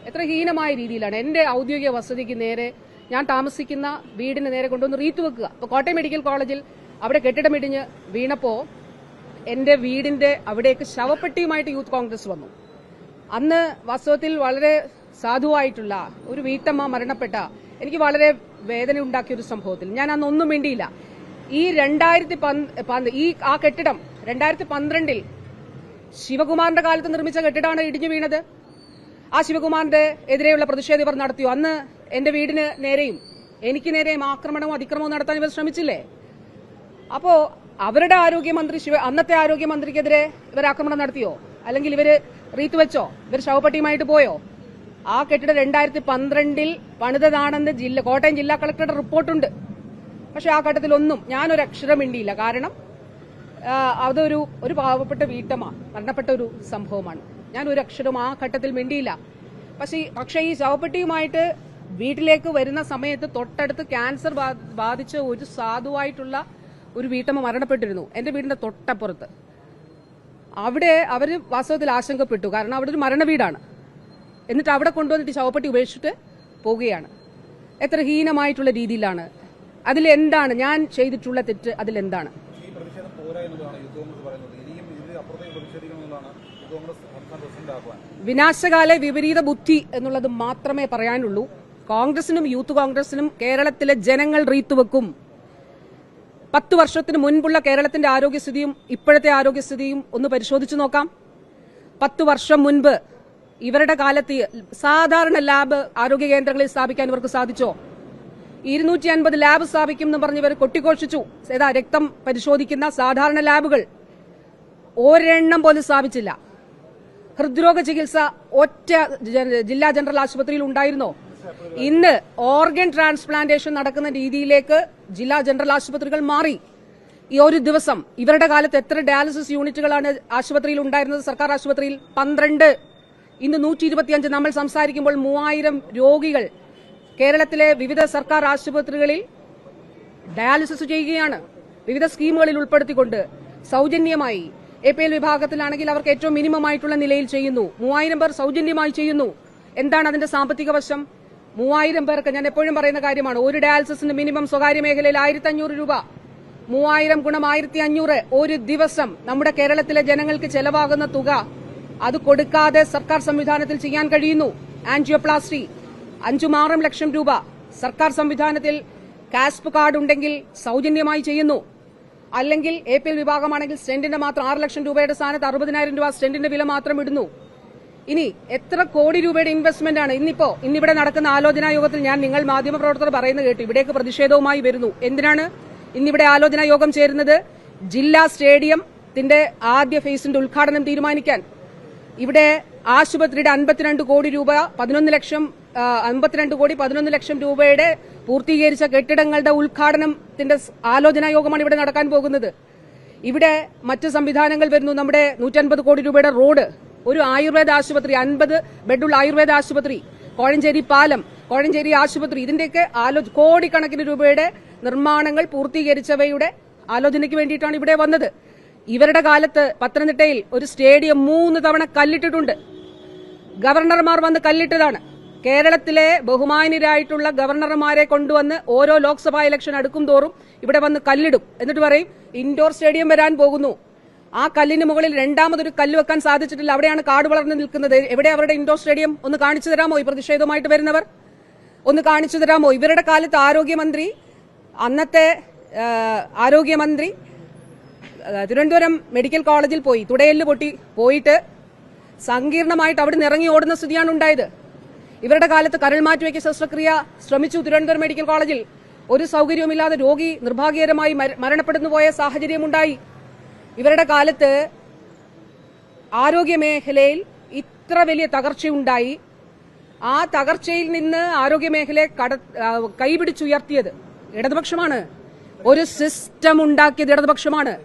എത്ര ഹീനമായ രീതിയിലാണ് എന്റെ ഔദ്യോഗിക വസതിക്ക് നേരെ, ഞാൻ താമസിക്കുന്ന വീടിന് നേരെ കൊണ്ടുവന്ന് റീത്ത് വെക്കുക. ഇപ്പൊ കോട്ടയം മെഡിക്കൽ കോളേജിൽ അവിടെ കെട്ടിടമിടിഞ്ഞ് വീണപ്പോ എന്റെ വീടിന്റെ അവിടേക്ക് ശവപ്പെട്ടിയുമായിട്ട് യൂത്ത് കോൺഗ്രസ് വന്നു. അന്ന് വാസ്തവത്തിൽ വളരെ സാധുവായിട്ടുള്ള ഒരു വീട്ടമ്മ മരണപ്പെട്ട, എനിക്ക് വളരെ വേദന ഉണ്ടാക്കിയ ഒരു സംഭവത്തിൽ ഞാൻ അന്നൊന്നും വേണ്ടിയില്ല. ഈ ആ കെട്ടിടം 2012 ശിവകുമാറിന്റെ കാലത്ത് നിർമ്മിച്ച കെട്ടിടമാണ് ഇടിഞ്ഞു വീണത്. ആ ശിവകുമാറിന്റെ എതിരെയുള്ള പ്രതിഷേധം ഇവർ നടത്തിയോ? അന്ന് എന്റെ വീടിന് നേരെയും എനിക്ക് നേരെയും ആക്രമണവും അതിക്രമവും നടത്താൻ ഇവർ ശ്രമിച്ചില്ലേ? അപ്പോ അവരുടെ ആരോഗ്യമന്ത്രി അന്നത്തെ ആരോഗ്യമന്ത്രിക്കെതിരെ ഇവർ ആക്രമണം നടത്തിയോ? അല്ലെങ്കിൽ ഇവര് റീത്ത് വെച്ചോ? ഇവർ ശവപ്പെട്ടിയുമായിട്ട് പോയോ? ആ കെട്ടിടം 2012 പണിതതാണെന്ന് കോട്ടയം ജില്ലാ കളക്ടറുടെ റിപ്പോർട്ടുണ്ട്. പക്ഷെ ആ ഘട്ടത്തിലൊന്നും ഞാനൊരു അക്ഷരം മിണ്ടിയില്ല. കാരണം ഒരു പാവപ്പെട്ട വീട്ടമ്മ മരണപ്പെട്ട ഒരു സംഭവമാണ്. ഞാൻ ഒരു അക്ഷരം ആ ഘട്ടത്തിൽ മിണ്ടിയില്ല. പക്ഷേ ഈ ശവപ്പെട്ടിയുമായിട്ട് വീട്ടിലേക്ക് വരുന്ന സമയത്ത് തൊട്ടടുത്ത് ക്യാൻസർ ബാധിച്ച ഒരു സാധുവായിട്ടുള്ള ഒരു വീട്ടമ്മ മരണപ്പെട്ടിരുന്നു എന്റെ വീടിന്റെ തൊട്ടപ്പുറത്ത്. അവിടെ അവര് വാസ്തവത്തിൽ ആശങ്കപ്പെട്ടു. കാരണം അവിടെ ഒരു മരണവീടാണ്. എന്നിട്ട് അവിടെ കൊണ്ടുവന്നിട്ട് ശവപ്പെട്ടി ഉപേക്ഷിച്ചിട്ട് പോവുകയാണ്. എത്ര ഹീനമായിട്ടുള്ള രീതിയിലാണ്. അതിലെന്താണ് ഞാൻ ചെയ്തിട്ടുള്ള തെറ്റ്? അതിലെന്താണ്? വിനാശകാല വിപരീത ബുദ്ധി എന്നുള്ളത് മാത്രമേ പറയാനുള്ളൂ. കോൺഗ്രസിനും യൂത്ത് കോൺഗ്രസിനും കേരളത്തിലെ ജനങ്ങൾ റീത്തുവെക്കും. 10 വർഷത്തിന് മുൻപുള്ള കേരളത്തിന്റെ ആരോഗ്യസ്ഥിതിയും ഇപ്പോഴത്തെ ആരോഗ്യസ്ഥിതിയും ഒന്ന് പരിശോധിച്ചു നോക്കാം. 10 വർഷം മുൻപ് ഇവരുടെ കാലത്ത് സാധാരണ ലാബ് ആരോഗ്യ കേന്ദ്രങ്ങളിൽ സ്ഥാപിക്കാൻ ഇവർക്ക് സാധിച്ചോ? 250 ലാബ് സ്ഥാപിക്കും എന്ന് പറഞ്ഞവർ കൊട്ടിഘോഷിച്ചു. രക്തം പരിശോധിക്കുന്ന സാധാരണ ലാബുകൾ ഒരെണ്ണം പോലും സ്ഥാപിച്ചില്ല. ഹൃദ്രോഗ ചികിത്സ ഒറ്റ ജില്ലാ ജനറൽ ആശുപത്രിയിൽ ഉണ്ടായിരുന്നോ? ഇന്ന് ഓർഗൻ ട്രാൻസ്പ്ലാന്റേഷൻ നടക്കുന്ന രീതിയിലേക്ക് ജില്ലാ ജനറൽ ആശുപത്രികൾ മാറി. ഈ ഒരു ദിവസം ഇവരുടെ കാലത്ത് എത്ര ഡയാലിസിസ് യൂണിറ്റുകളാണ് ആശുപത്രിയിൽ ഉണ്ടായിരുന്നത്? സർക്കാർ ആശുപത്രിയിൽ 12. ഇന്ന് 125. നമ്മൾ സംസാരിക്കുമ്പോൾ 3000 രോഗികൾ കേരളത്തിലെ വിവിധ സർക്കാർ ആശുപത്രികളിൽ ഡയാലിസിസ് ചെയ്യുകയാണ്. വിവിധ സ്കീമുകളിൽ ഉൾപ്പെടുത്തിക്കൊണ്ട് സൗജന്യമായി. APL വിഭാഗത്തിലാണെങ്കിൽ അവർക്ക് ഏറ്റവും മിനിമം ആയിട്ടുള്ള നിലയിൽ ചെയ്യുന്നു. 3000 പേർ സൗജന്യമായി ചെയ്യുന്നു. എന്താണ് അതിന്റെ സാമ്പത്തിക വശം? 3000 പേർക്ക്, ഞാൻ എപ്പോഴും പറയുന്ന കാര്യമാണ്, ഒരു ഡയാലിസിസിന് മിനിമം സ്വകാര്യ മേഖലയിൽ 1500 രൂപ. 3000 ഗുണം 1500 ഒരു ദിവസം നമ്മുടെ കേരളത്തിലെ ജനങ്ങൾക്ക് ചെലവാകുന്ന തുക. അത് കൊടുക്കാതെ സർക്കാർ സംവിധാനത്തിൽ ചെയ്യാൻ കഴിയുന്നു. ആൻജിയോപ്ലാസ്റ്റി 5-6 ലക്ഷം രൂപ സർക്കാർ സംവിധാനത്തിൽ കാസ്പ് കാർഡ് ഉണ്ടെങ്കിൽ സൗജന്യമായി ചെയ്യുന്നു. അല്ലെങ്കിൽ APL വിഭാഗമാണെങ്കിൽ സ്റ്റെന്റിന്റെ മാത്രം 6 ലക്ഷം രൂപയുടെ സ്ഥാനത്ത് 60,000 രൂപ സ്റ്റെന്റിന്റെ വില മാത്രം ഇടുന്നു. ഇനി എത്ര കോടി രൂപയുടെ ഇൻവെസ്റ്റ്മെന്റ് ആണ് ഇന്നിവിടെ നടക്കുന്ന ആലോചനാ യോഗത്തിൽ ഞാൻ നിങ്ങൾ മാധ്യമപ്രവർത്തകർ പറയുന്നത് കേട്ടു. ഇവിടേക്ക് പ്രതിഷേധവുമായി വരുന്നു. എന്തിനാണ് ഇന്നിവിടെ ആലോചനാ യോഗം ചേരുന്നത്? ജില്ലാ സ്റ്റേഡിയത്തിന്റെ ആദ്യ ഫേസിന്റെ ഉദ്ഘാടനം തീരുമാനിക്കാൻ. ഇവിടെ ആശുപത്രിയുടെ 52 കോടി രൂപ 11 ലക്ഷം രൂപയുടെ പൂർത്തീകരിച്ച കെട്ടിടങ്ങളുടെ ഉദ്ഘാടനത്തിന്റെ ആലോചനാ യോഗമാണ് ഇവിടെ നടക്കാൻ പോകുന്നത്. ഇവിടെ മറ്റ് സംവിധാനങ്ങൾ വരുന്നു. നമ്മുടെ 150 കോടി രൂപയുടെ റോഡ്, ഒരു ആയുർവേദ ആശുപത്രി, 50 ബെഡുള്ള ആയുർവേദ ആശുപത്രി, കോഴഞ്ചേരി പാലം, കോഴഞ്ചേരി ആശുപത്രി, ഇതിന്റെയൊക്കെ കോടിക്കണക്കിന് രൂപയുടെ നിർമ്മാണങ്ങൾ പൂർത്തീകരിച്ചവയുടെ ആലോചനയ്ക്ക് വേണ്ടിയിട്ടാണ് ഇവിടെ വന്നത്. ഇവരുടെ കാലത്ത് പത്തനംതിട്ടയിൽ ഒരു സ്റ്റേഡിയം 3 തവണ കല്ലിട്ടിട്ടുണ്ട്. ഗവർണർമാർ വന്ന് കല്ലിട്ടതാണ്. കേരളത്തിലെ ബഹുമാന്യരായിട്ടുള്ള ഗവർണർമാരെ കൊണ്ടുവന്ന് ഓരോ ലോക്സഭാ ഇലക്ഷൻ അടുക്കും തോറും ഇവിടെ വന്ന് കല്ലിടും. എന്നിട്ട് പറയും ഇൻഡോർ സ്റ്റേഡിയം വരാൻ പോകുന്നു. ആ കല്ലിന് മുകളിൽ രണ്ടാമതൊരു കല്ല് വെക്കാൻ സാധിച്ചിട്ടില്ല. അവിടെയാണ് കാട് വളർന്നു നിൽക്കുന്നത്. എവിടെ അവരുടെ ഇൻഡോർ സ്റ്റേഡിയം? ഒന്ന് കാണിച്ചു തരാമോ? ഈ പ്രതിഷേധവുമായിട്ട് വരുന്നവർ ഒന്ന് കാണിച്ചു തരാമോ? ഇവരുടെ കാലത്ത് അന്നത്തെ ആരോഗ്യമന്ത്രി തിരുവനന്തപുരം മെഡിക്കൽ കോളേജിൽ പോയി തുടയെല്ല് പോയിട്ട് സങ്കീർണമായിട്ട് അവിടെ ഇറങ്ങി ഓടുന്ന സ്ഥിതിയാണ് ഉണ്ടായത്. ഇവരുടെ കാലത്ത് കരൾ മാറ്റിവയ്ക്കൽ ശസ്ത്രക്രിയ ശ്രമിച്ചു തിരുവനന്തപുരം മെഡിക്കൽ കോളേജിൽ. ഒരു സൌകര്യവുമില്ലാതെ രോഗി നിർഭാഗ്യകരമായി മരണപ്പെടുന്നു പോയ സാഹചര്യമുണ്ടായി. ഇവരുടെ കാലത്ത് ആരോഗ്യ മേഖലയിൽ ഇത്ര വലിയ തകർച്ചയുണ്ടായി. ആ തകർച്ചയിൽ നിന്ന് ആരോഗ്യ മേഖലയെ കൈപിടിച്ചുയർത്തിയത് ഇടതുപക്ഷമാണ്. ഒരു സിസ്റ്റം ഉണ്ടാക്കിയത് ഇടതുപക്ഷമാണ്.